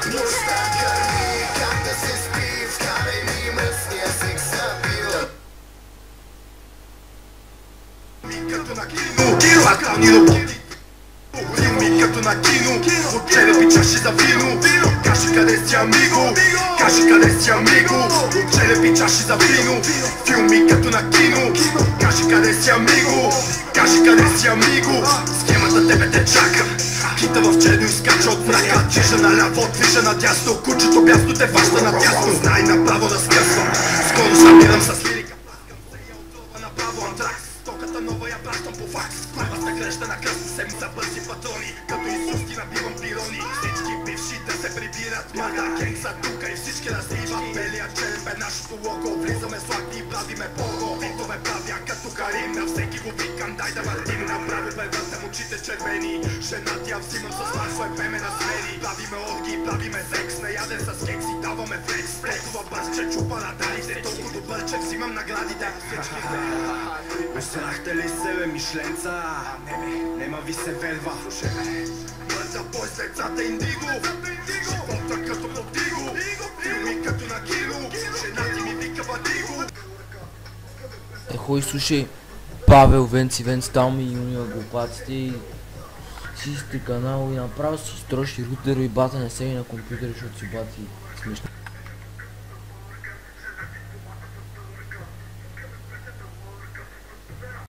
Нощта гърми, как да се спи, вкарай ми мръсния сексапил. Като на кино, фатални работи. Филми като на кино, от черепи чаши за вино. Кажи къде си, амиго, кажи къде си, амиго. От черепи чаши за вино. Филми като на кино, кажи къде си, амиго, кажи къде си, амиго. Схемата тебе те чака, хита в черно изкача от мрака. Движа наляво, движа надясно, кучето бясно те фаща надясно. Знай направо да скъсвам, скоро събирам с лирика. Направо антракс, стоката нова я пращам по факс. Първата греща на кръст, седмица бързи патрони. Като Исус ти набивам пирони. Всички бившите се прибират, мърда генг са тука и всички разриват. Белият череп е нашето лого, влизаме с флаги и правиме пого. Битове правя като Карим, на всеки го викам, дай да въртим. Направо превъртам очите червени. Жената я взимам с маршове, пеме на смени. Правиме орги, правиме секс, наяден с кекс и даваме флекс. Толкова бърз, че чупа радарите, толкова добър, че взимам наградите. Посрахте ли се, бе, мишленца? Нема ви се верва. Бърза бой с децата индиго. Живота като подиго. Филми като на кино. Жена ти ми вика бадиго. Хой, слушай, Павел, Венци, там и уния глупаците и чисти канал и направо си строши рутера и бата не седи на компютъра, защото си бати смешно.